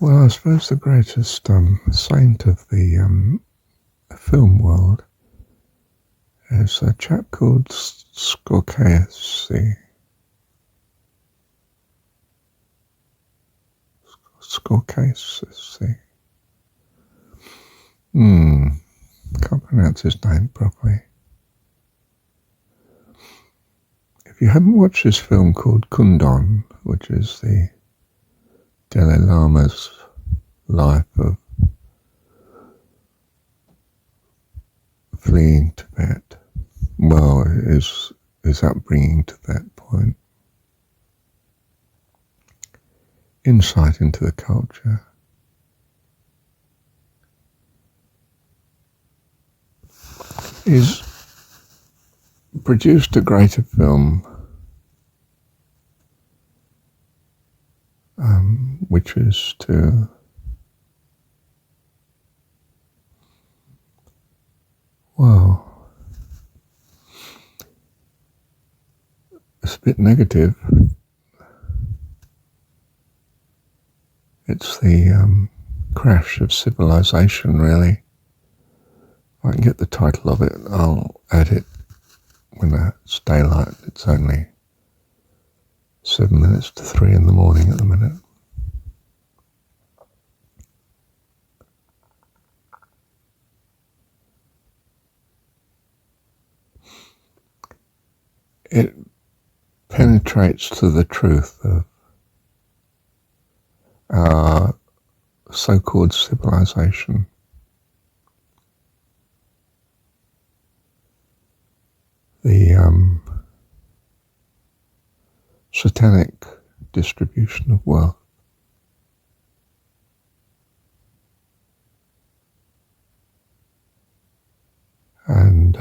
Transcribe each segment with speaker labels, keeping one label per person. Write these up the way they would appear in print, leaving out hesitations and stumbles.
Speaker 1: Well, I suppose the greatest saint of the film world is a chap called Scorsese. Scorsese. Can't pronounce his name properly. If you haven't watched this film called Kundon, which is the Dalai Lama's life of fleeing Tibet, well, his upbringing to that point, insight into the culture, he's produced a greater film, which is to it's a bit negative. It's the crash of civilization, really. If I can get the title of it, I'll add it when it's daylight. It's only 7 minutes to 3 in the morning at the minute. It penetrates to the truth of our so-called civilization. The satanic distribution of wealth. And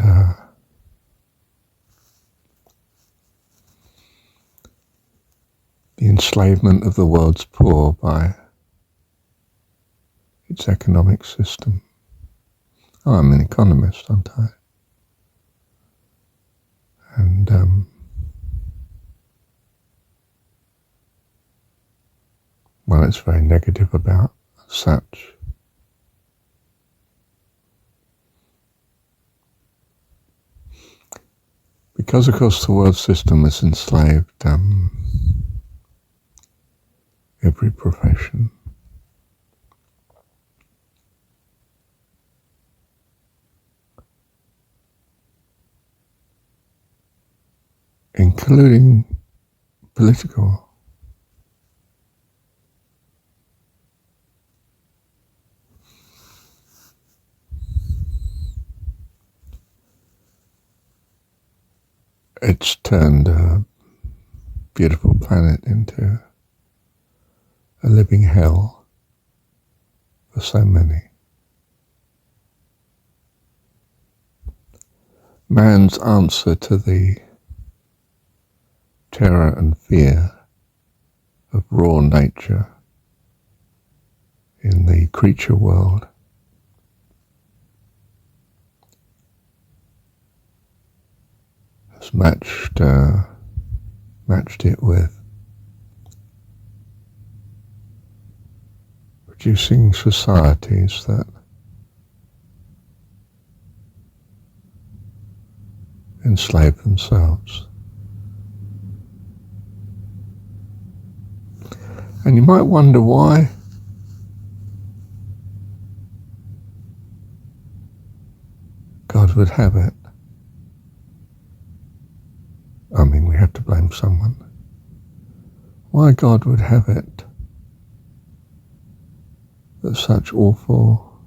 Speaker 1: the enslavement of the world's poor by its economic system. Oh, I'm an economist, aren't I? And well, it's very negative about such. Because, of course, the world system has enslaved every profession. Including political. It's turned a beautiful planet into a living hell for so many. Man's answer to the terror and fear of raw nature in the creature world has matched it with producing societies that enslave themselves. And you might wonder why. God would have it. I mean, we have to blame someone. Why God would have it that such awful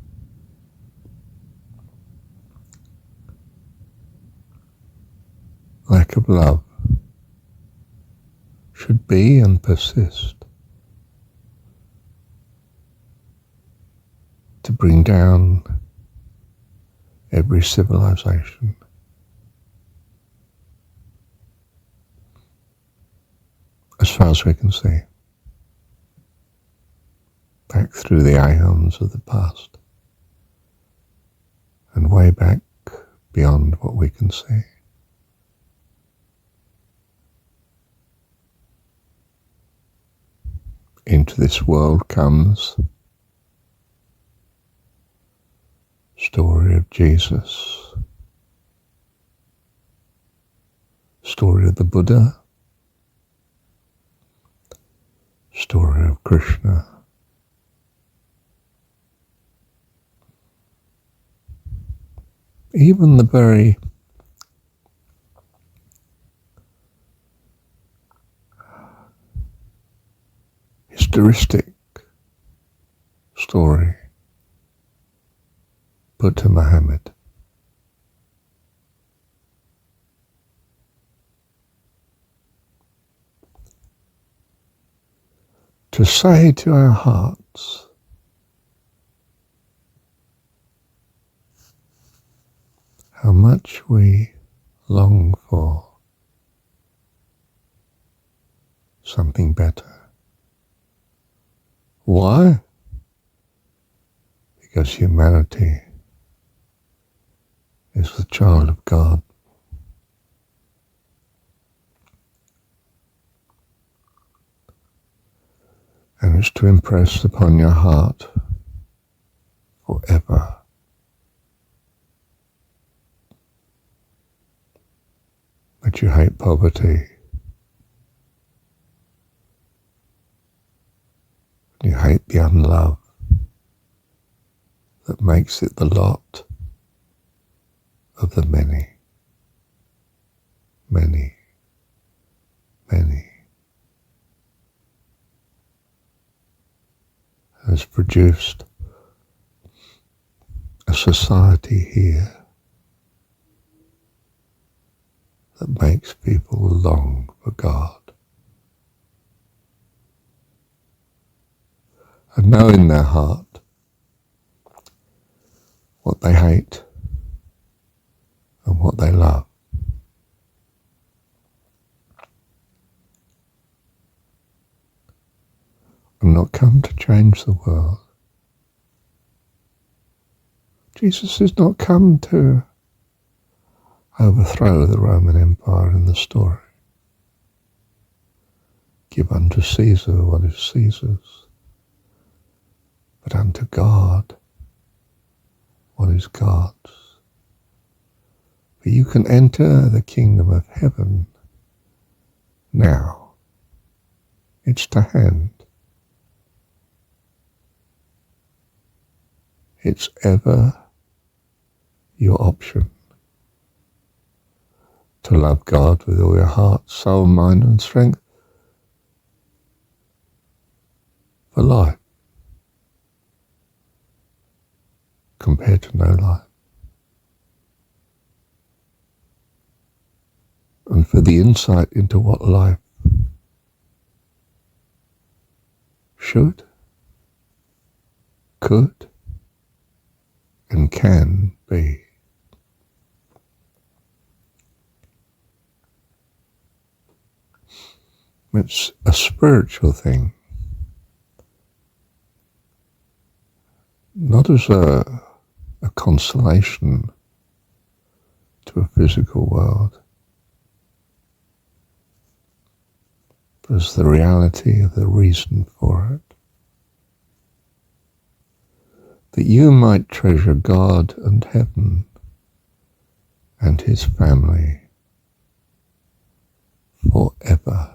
Speaker 1: lack of love should be and persist to bring down every civilization. As far as we can see, back through the aeons of the past and way back beyond what we can see. into this world comes. Story of Jesus. Story of the Buddha. Story of Krishna. Even the very historistic story, Buddha Muhammad. To say to our hearts, how much we long for something better. Why? Because humanity is the child of God. And it's to impress upon your heart forever that you hate poverty, you hate the unlove that makes it the lot of the many, many, many, has produced a society here that makes people long for God. And know in their heart what they hate and what they love. I'm not come to change the world. Jesus has not come to overthrow the Roman Empire in the story. Give unto Caesar what is Caesar's, but unto God what is God's. For you can enter the kingdom of heaven now. It's to hand. It's ever your option to love God with all your heart, soul, mind and strength for life compared to no life. And for the insight into what life should, could and can be. It's a spiritual thing, not as a consolation to a physical world, but as the reality of the reason for it. That you might treasure God and heaven and his family forever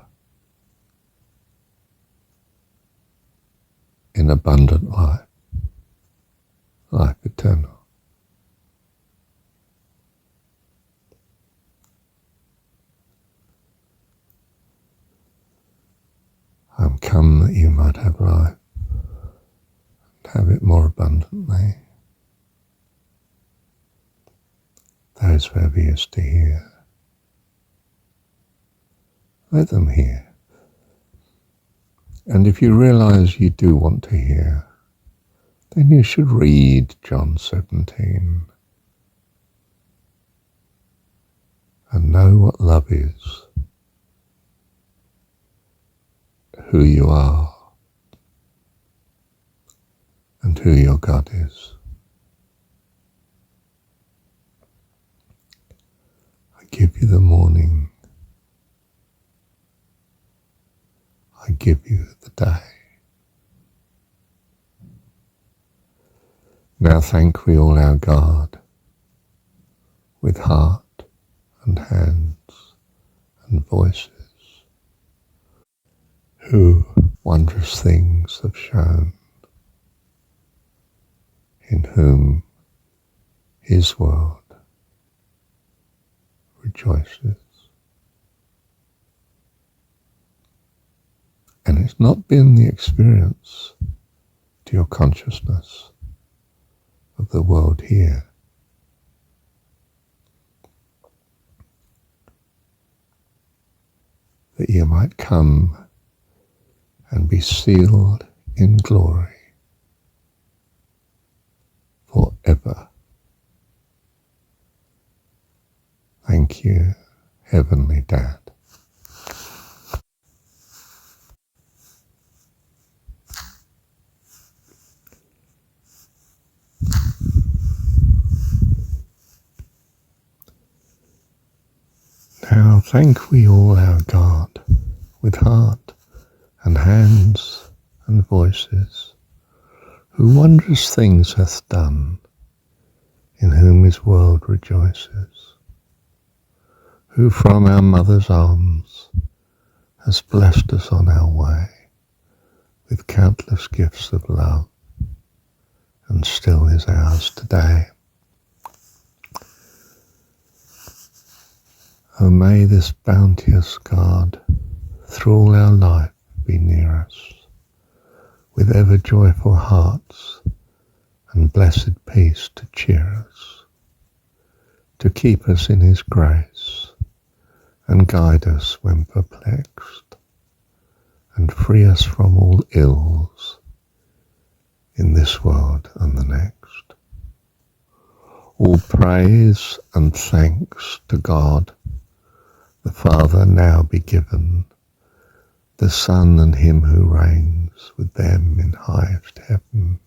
Speaker 1: in abundant life, life eternal. I'm come that you might have life, and have it more abundantly. Those who have ears to hear, let them hear. And if you realize you do want to hear, then you should read John 17 and know what love is, who you are, and who your God is. I give you the morning. I give you the day. Now thank we all our God with heart and hands and voices, who wondrous things have shown, in whom his world rejoices. And it's not been the experience to your consciousness of the world here. That you might come and be sealed in glory forever. Thank you, Heavenly Dad. Now thank we all our God with heart and hands and voices, who wondrous things hath done, in whom his world rejoices, who from our mother's arms has blessed us on our way with countless gifts of love, and still is ours today. Oh, may this bounteous God through all our life be near us, with ever joyful hearts and blessed peace to cheer us, to keep us in his grace and guide us when perplexed, and free us from all ills in this world and the next. All praise and thanks to God the Father now be given, the Son and him who reigns with them in highest heaven,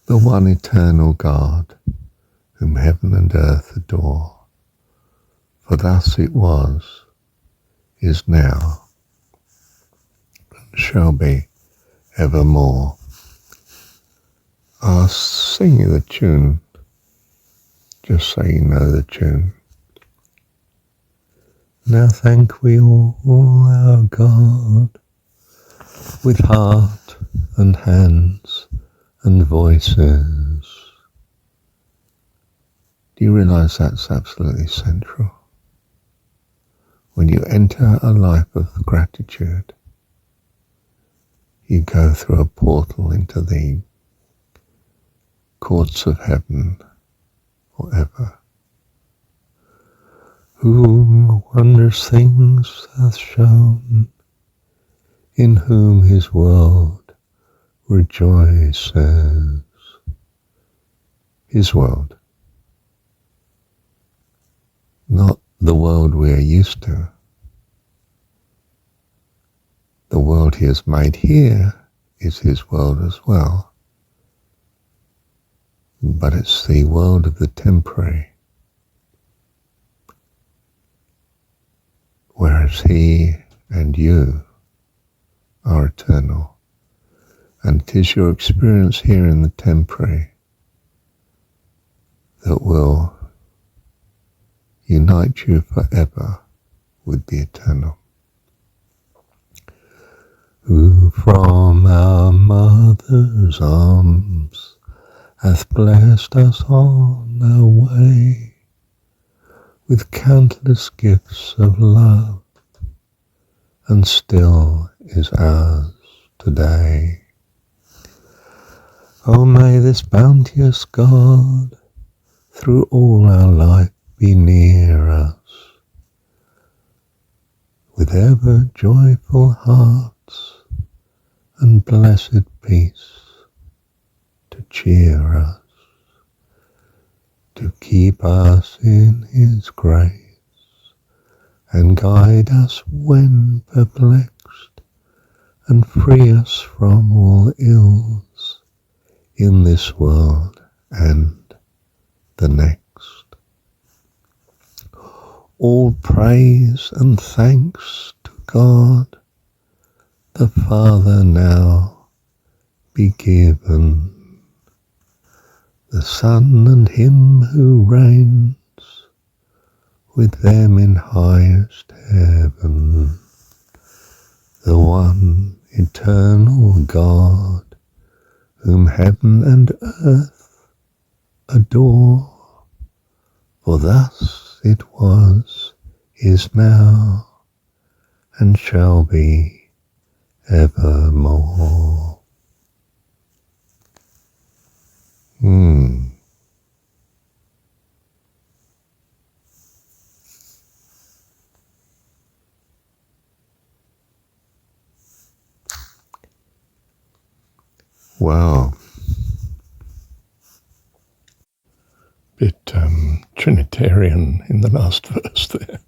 Speaker 1: the one eternal God, whom heaven and earth adore. For thus it was, is now, and shall be evermore. I'll sing you the tune, just so you know the tune. Now thank we all our God with heart and hands and voices. Do you realize that's absolutely central? When you enter a life of gratitude, you go through a portal into the courts of heaven forever. Who wondrous things hath shown, in whom his world rejoices. His world, not the world we are used to. The world he has made here is his world as well, but it's the world of the temporary, whereas he and you are eternal, and it is your experience here in the temporary that will unite you forever with the eternal. Who from our mother's arms hath blessed us on our way with countless gifts of love, and still is ours today. Oh, may this bounteous God through all our life be near us, with ever joyful hearts and blessed peace to cheer us, to keep us in his grace and guide us when perplexed, and free us from all ills in this world and the next. All praise and thanks to God the Father now be given, the Son and him who reigns with them in highest heaven, the one eternal God, whom heaven and earth adore. For thus it was, is now, and shall be evermore. Wow. Bit Trinitarian in the last verse there.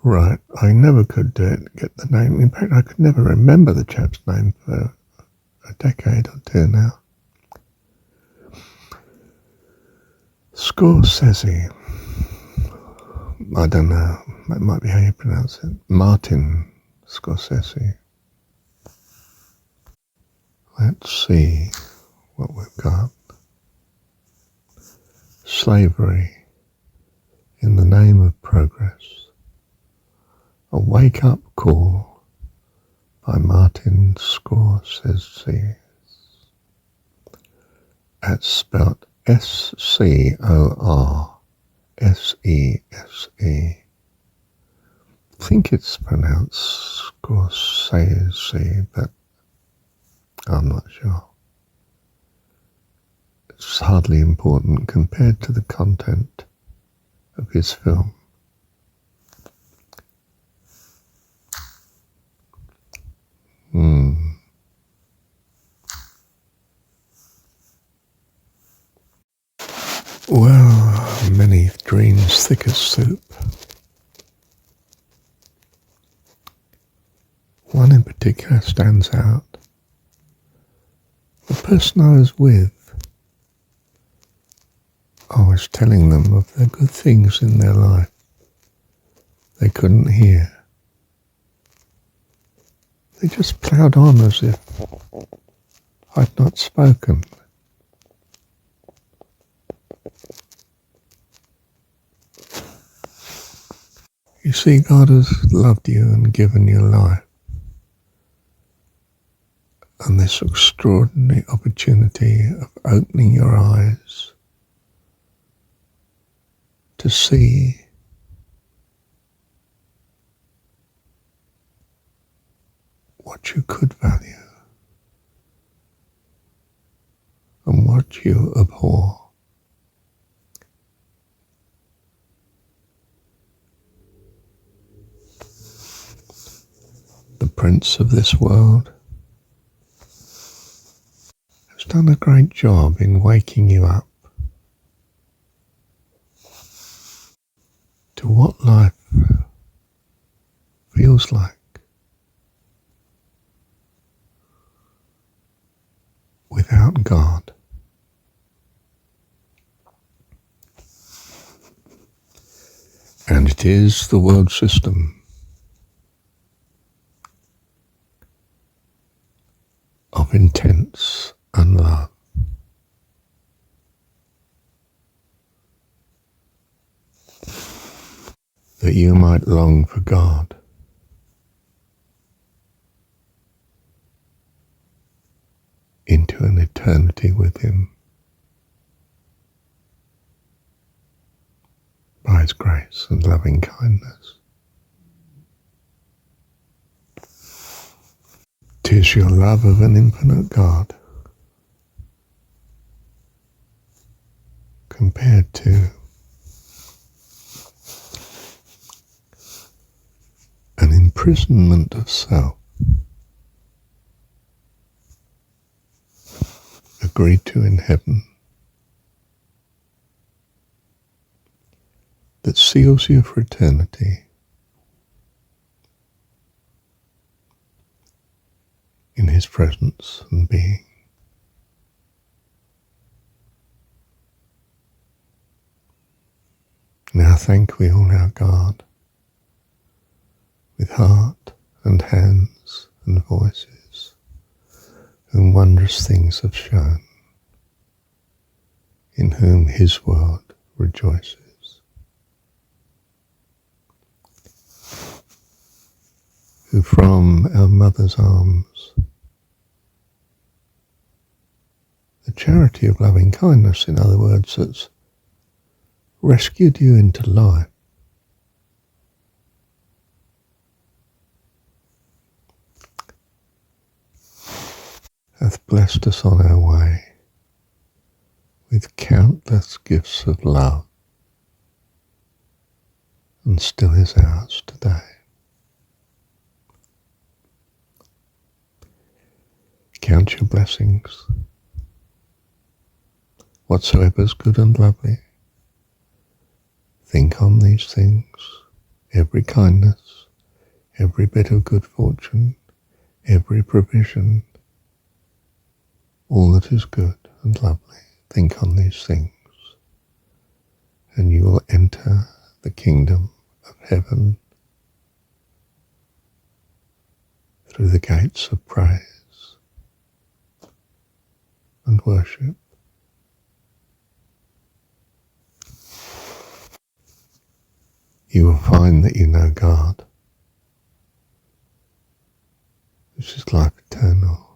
Speaker 1: Right, I never could get the name. In fact, I could never remember the chap's name for a decade or two now. Scorsese. I don't know. That might be how you pronounce it. Martin Scorsese. Let's see what we've got. Slavery in the Name of Progress. A wake-up call by Martin Scorsese. That's spelled Scorsese. I think it's pronounced Scorsese, but I'm not sure. It's hardly important compared to the content of his film. Well, many dreams thick as soup. One in particular stands out. The person I was with, I was telling them of the good things in their life they couldn't hear. They just ploughed on as if I'd not spoken. You see, God has loved you and given you life, and this extraordinary opportunity of opening your eyes to see what you could value and what you abhor. The prince of this world has done a great job in waking you up to what life feels like without God. And it is the world system of intense unlove. That you might long for God. Into an eternity with Him. By His grace and loving kindness. 'Tis your love of an infinite God compared to an imprisonment of self agreed to in heaven that seals you for eternity in His presence and being. Now thank we all our God with heart and hands and voices whom wondrous things have shown, in whom his world rejoices, who from our mother's arms, the charity of loving kindness, in other words, that's rescued you into life, hath blessed us on our way with countless gifts of love, and still is ours today. Count your blessings, whatsoever is good and lovely. Think on these things, every kindness, every bit of good fortune, every provision, all that is good and lovely. Think on these things, and you will enter the kingdom of heaven through the gates of praise and worship. You will find that you know God, which is life eternal.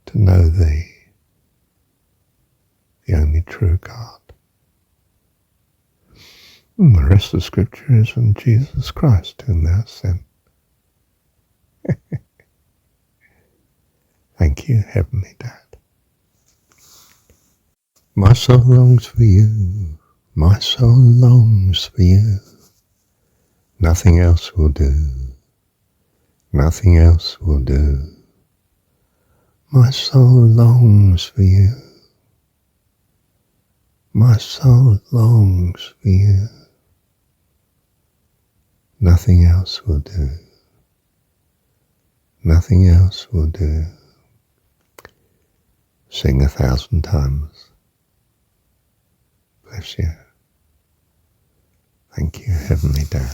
Speaker 1: To know thee, the only true God. And the rest of Scripture is from Jesus Christ, whom thou sent. Thank you, Heavenly Dad. My soul longs for you, my soul longs for you. Nothing else will do, nothing else will do. My soul longs for you, my soul longs for you. Nothing else will do, nothing else will do. Sing 1,000 times. Bless you. Thank you, Heavenly Dad.